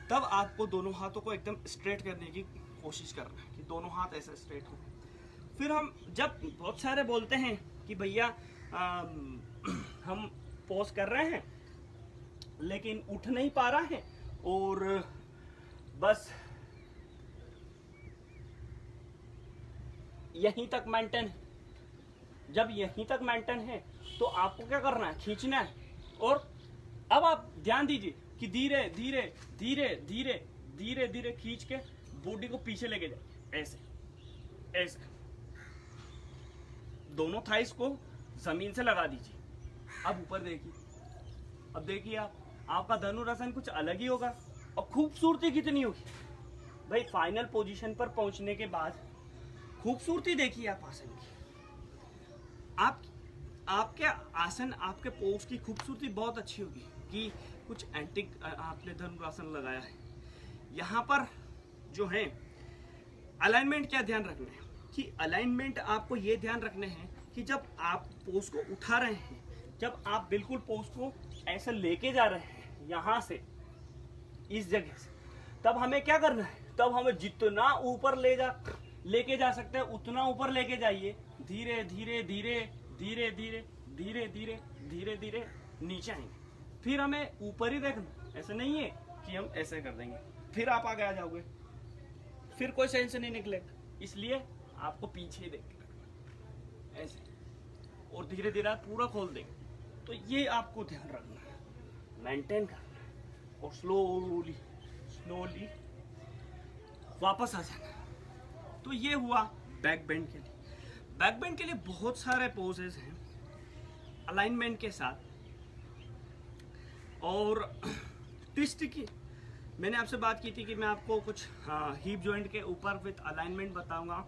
तब आपको दोनों हाथों को एकदम स्ट्रेट करने की कोशिश करना है कि दोनों हाथ ऐसे स्ट्रेट हो। फिर हम जब बहुत सारे बोलते हैं कि भैया हम पोज कर रहे हैं लेकिन उठ नहीं पा रहा है और बस यहीं तक मेंटेन है। जब यहीं तक मेंटेन है तो आपको क्या करना है, खींचना है। और अब आप ध्यान दीजिए कि धीरे धीरे धीरे धीरे धीरे धीरे खींच के बॉडी को पीछे लेके जाए, ऐसे ऐसे। दोनों थाइस को जमीन से लगा दीजिए। अब ऊपर देखिए, अब देखिए आपका धनुरासन कुछ अलग ही होगा। और खूबसूरती कितनी होगी भाई, फाइनल पोजीशन पर पहुंचने के बाद खूबसूरती देखिए आप आसन की। आपके आसन, आपके पोज की खूबसूरती बहुत अच्छी होगी कि कुछ एंटिक आपने धनुरासन लगाया है। यहाँ पर जो है अलाइनमेंट क्या ध्यान रखना है कि अलाइनमेंट आपको ये ध्यान रखने हैं कि जब आप पोज को उठा रहे हैं, जब आप बिल्कुल पोज को ऐसे लेके जा रहे हैं यहाँ से इस जगह से, तब हमें क्या करना है, तब हमें जितना ऊपर लेके जा सकते हैं उतना ऊपर लेके जाइए। धीरे धीरे धीरे धीरे धीरे धीरे धीरे धीरे धीरे नीचे आएंगे। फिर हमें ऊपर ही देखना, ऐसे नहीं है कि हम ऐसे कर देंगे फिर आप आगे आ जाओगे, फिर कोई सेंस नहीं निकलेगा। इसलिए आपको पीछे ही देखना ऐसे, और धीरे धीरे आप पूरा खोल देंगे। तो ये आपको ध्यान रखना है, मेंटेन करना है और स्लोली स्लोली वापस आ जाना है। तो ये हुआ बैक बेंड के लिए। बैक बेंड के लिए बहुत सारे पोजेस हैं अलाइनमेंट के साथ। और ट्विस्ट की मैंने आपसे बात की थी कि मैं आपको कुछ हिप जॉइंट के ऊपर विथ अलाइनमेंट बताऊंगा,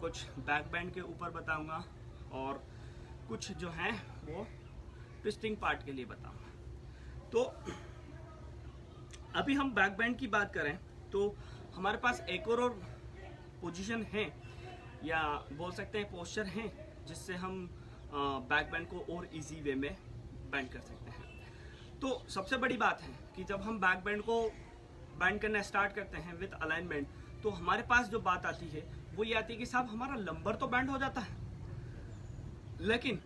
कुछ बैक बेंड के ऊपर बताऊंगा और कुछ जो है वो ट्विस्टिंग पार्ट के लिए बताऊंगा। तो अभी हम बैक बेंड की बात करें तो हमारे पास एक और पोजीशन है या बोल सकते हैं पोस्चर है जिससे हम बैक बेंड को और इजी वे में बेंड कर सकते हैं। तो सबसे बड़ी बात है कि जब हम बैक बेंड को बेंड करना स्टार्ट करते हैं विद अलाइनमेंट, तो हमारे पास जो बात आती है वो ये आती है कि साहब हमारा लंबर तो बेंड हो जाता है लेकिन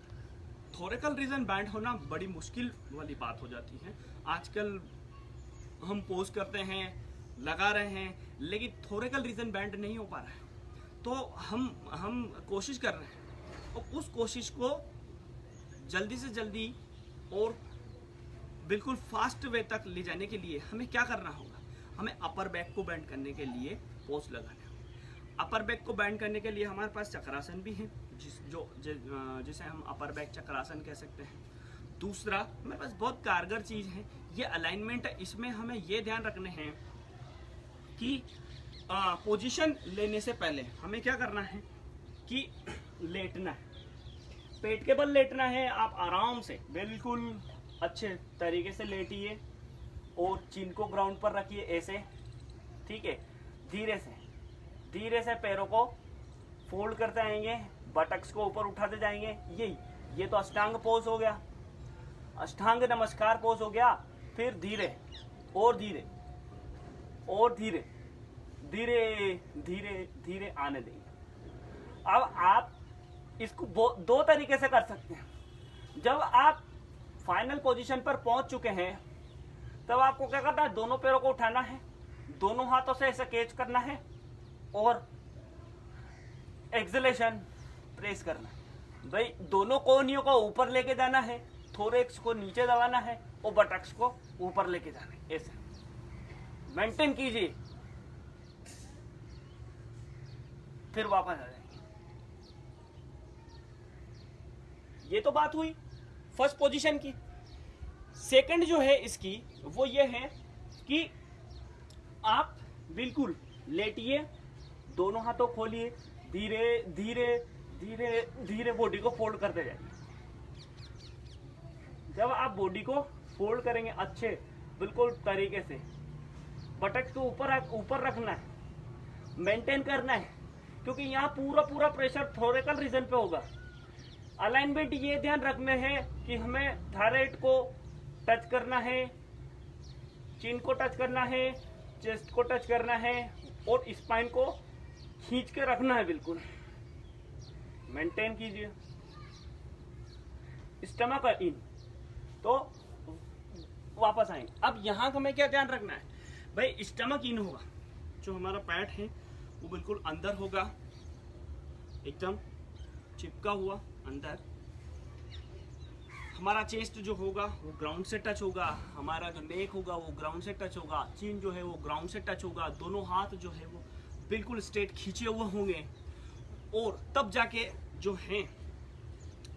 थोरेकल रीजन बैंड होना बड़ी मुश्किल वाली बात हो जाती है। आजकल हम पोज करते हैं, लगा रहे हैं, लेकिन थोरेकल रीजन बैंड नहीं हो पा रहा है। तो हम कोशिश कर रहे हैं और उस कोशिश को जल्दी से जल्दी और बिल्कुल फास्ट वे तक ले जाने के लिए हमें क्या करना होगा, हमें अपर बैक को बैंड करने के लिए पोज लगाना है। अपर बैक को बैंड करने के लिए हमारे पास चक्रासन भी है जिसे हम अपर बैक चक्रासन कह सकते हैं। दूसरा हमारे पास बहुत कारगर चीज़ है ये अलाइनमेंट है। इसमें हमें ये ध्यान रखने हैं कि पोजीशन लेने से पहले हमें क्या करना है कि लेटना है, पेट के बल लेटना है। आप आराम से बिल्कुल अच्छे तरीके से लेटिए और चिन को ग्राउंड पर रखिए ऐसे, ठीक है। धीरे से पैरों को फोल्ड करते आएंगे, बटक्स को ऊपर उठाते जाएंगे। ये तो अष्टांग पोज हो गया, अष्टांग नमस्कार पोज हो गया। फिर धीरे और धीरे और धीरे धीरे धीरे धीरे आने देंगे। अब आप इसको दो तरीके से कर सकते हैं। जब आप फाइनल पोजीशन पर पहुंच चुके हैं तब आपको क्या करना है, दोनों पैरों को उठाना है, दोनों हाथों से ऐसे कैच करना है और एक्सलेशन प्रेस करना है। भाई दोनों कोहनियों को ऊपर लेके जाना है, थोरेक्स को नीचे दबाना है और बटक्स को ऊपर लेके जाना है। ऐसे मेंटेन कीजिए, फिर वापस आ जाएंगे। ये तो बात हुई फर्स्ट पोजीशन की। सेकंड जो है इसकी वो ये है कि आप बिल्कुल लेटिए, दोनों हाथों खोलिए, धीरे धीरे धीरे धीरे बॉडी को फोल्ड करते जाइए। जब आप बॉडी को फोल्ड करेंगे अच्छे बिल्कुल तरीके से, बटक्स को ऊपर रखना है, मेंटेन करना है, क्योंकि यहाँ पूरा प्रेशर थोरेकल रीजन पे होगा। अलाइनमेंट ये ध्यान रखना है कि हमें थायराइड को टच करना है, चिन को टच करना है, चेस्ट को टच करना है और स्पाइन को खींच के रखना है, बिल्कुल मेंटेन कीजिए। स्टमक इन, तो वापस आएंगे। अब यहाँ का हमें क्या ध्यान रखना है भाई, स्टमक इन होगा, जो हमारा पैट है वो बिल्कुल अंदर होगा, एकदम चिपका हुआ अंदर। हमारा चेस्ट जो होगा वो ग्राउंड से टच होगा, हमारा जो नेक होगा वो ग्राउंड से टच होगा, चिन जो है वो ग्राउंड से टच होगा, दोनों हाथ जो है वो बिल्कुल स्ट्रेट खींचे हुए होंगे, और तब जाके जो है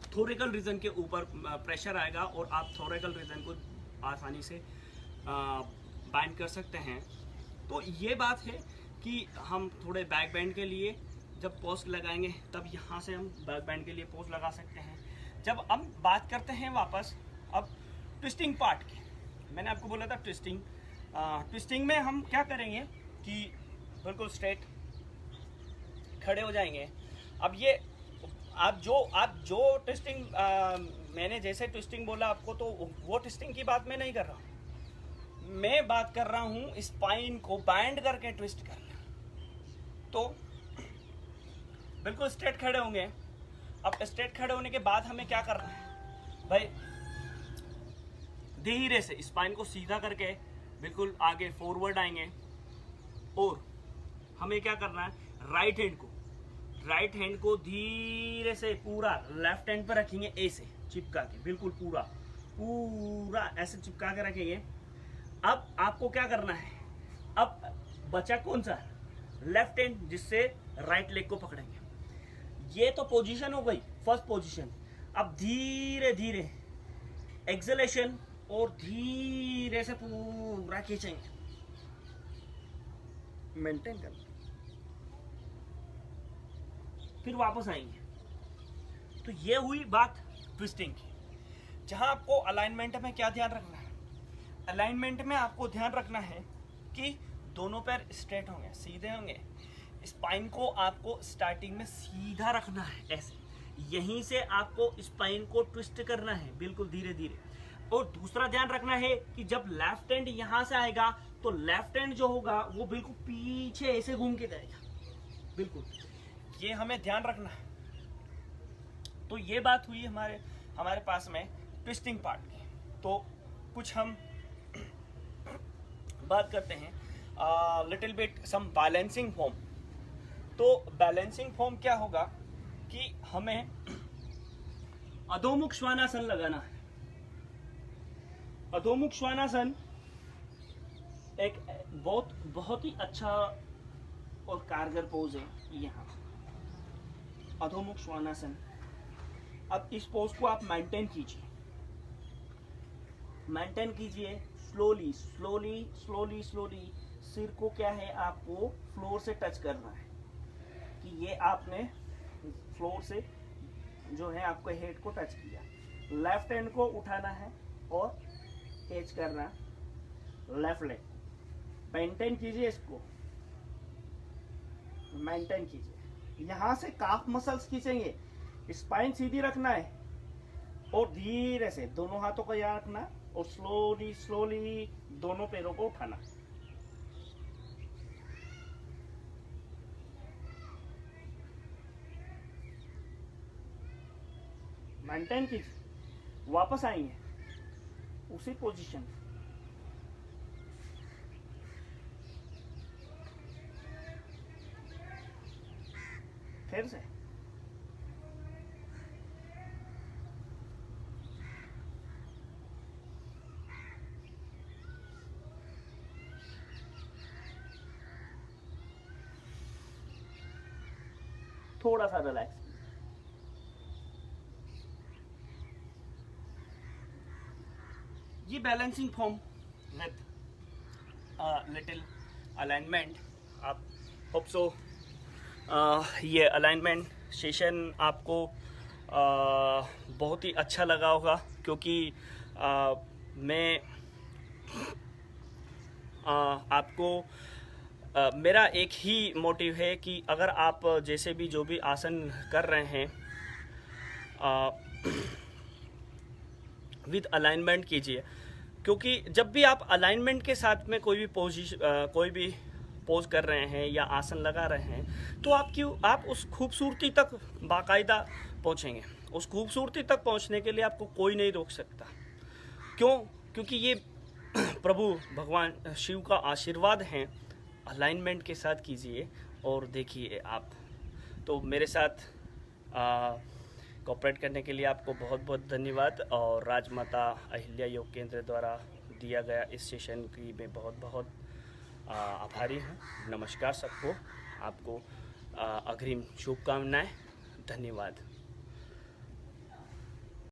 थोरेकल रीजन के ऊपर प्रेशर आएगा और आप थोरेकल रीजन को आसानी से बाइंड कर सकते हैं। तो ये बात है कि हम थोड़े बैक बैंड के लिए जब पोस्ट लगाएंगे तब यहाँ से हम बैक बैंड के लिए पोस्ट लगा सकते हैं। जब हम बात करते हैं वापस अब ट्विस्टिंग पार्ट की, मैंने आपको बोला था ट्विस्टिंग, ट्विस्टिंग में हम क्या करेंगे कि बिल्कुल स्ट्रेट खड़े हो जाएंगे। अब ये आप जो ट्विस्टिंग मैंने जैसे ट्विस्टिंग बोला आपको, तो वो ट्विस्टिंग की बात मैं नहीं कर रहा हूँ, मैं बात कर रहा हूँ स्पाइन को बैंड करके ट्विस्ट करना। तो बिल्कुल स्ट्रेट खड़े होंगे। अब स्ट्रेट खड़े होने के बाद हमें क्या करना है भाई, धीरे से स्पाइन को सीधा करके बिल्कुल आगे फॉरवर्ड आएंगे, और हमें क्या करना है, राइट हैंड को धीरे से पूरा लेफ्ट हैंड पर रखेंगे, ऐसे चिपका के, बिल्कुल पूरा ऐसे चिपका के रखेंगे। अब आपको क्या करना है, अब बचा कौन सा, लेफ्ट हैंड, जिससे राइट लेग को पकड़ेंगे। ये तो पोजीशन हो गई, फर्स्ट पोजीशन। अब धीरे धीरे एक्सेलेशन और धीरे से पूरा खींचेंगे, मेंटेन करना, फिर वापस आएंगे। तो ये हुई बात ट्विस्टिंग की। जहां आपको अलाइनमेंट में क्या ध्यान रखना है, अलाइनमेंट में आपको ध्यान रखना है कि दोनों पैर स्ट्रेट होंगे, सीधे होंगे। स्पाइन को आपको स्टार्टिंग में सीधा रखना है, ऐसे यहीं से आपको स्पाइन को ट्विस्ट करना है, बिल्कुल धीरे धीरे। और दूसरा ध्यान रखना है कि जब लेफ्ट हैंड यहां से आएगा तो लेफ्ट हैंड जो होगा वो बिल्कुल पीछे ऐसे घूम के जाएगा, बिल्कुल ये हमें ध्यान रखना है। तो ये बात हुई हमारे पास में ट्विस्टिंग पार्ट की। तो कुछ हम बात करते हैं लिटिल बिट सम बैलेंसिंग फॉर्म। तो बैलेंसिंग फॉर्म क्या होगा कि हमें अधोमुख श्वानासन लगाना है। अधोमुख श्वानासन एक बहुत ही अच्छा और कारगर पोज है। यहाँ अधोमुख श्वानासन। अब इस पोज को आप मेंटेन कीजिए स्लोली। सिर को क्या है, आपको फ्लोर से टच करना है कि ये आपने फ्लोर से जो है आपको हेड को टच किया। लेफ्ट हैंड को उठाना है और कैच करना लेफ्ट लेग। मेंटेन कीजिए, इसको मेंटेन कीजिए। यहाँ से काफ मसल्स खींचेंगे, स्पाइन सीधी रखना है और धीरे से दोनों हाथों को यहाँ रखना और स्लोली दोनों पैरों को उठाना। मेंटेन कीजिए, वापस आएंगे उसी पोजीशन। फिर से थोड़ा सा रिलैक्स। ये balancing form with little alignment. आप होप सो ये अलाइनमेंट सेशन आपको बहुत ही अच्छा लगा होगा, क्योंकि मैं आपको मेरा एक ही मोटिव है कि अगर आप जैसे भी जो भी आसन कर रहे हैं विद अलाइनमेंट कीजिए, क्योंकि जब भी आप अलाइनमेंट के साथ में कोई भी पोज कर रहे हैं या आसन लगा रहे हैं तो आप उस खूबसूरती तक बाकायदा पहुंचेंगे। उस खूबसूरती तक पहुंचने के लिए आपको कोई नहीं रोक सकता। क्यों? क्योंकि ये प्रभु भगवान शिव का आशीर्वाद है। अलाइनमेंट के साथ कीजिए और देखिए आप। तो मेरे साथ कोऑपरेट करने के लिए आपको बहुत बहुत धन्यवाद। और राजमाता अहिल्या योग केंद्र द्वारा दिया गया इस सेशन की मैं बहुत बहुत आभारी हूँ। नमस्कार सबको, आपको अग्रिम शुभकामनाएं। धन्यवाद।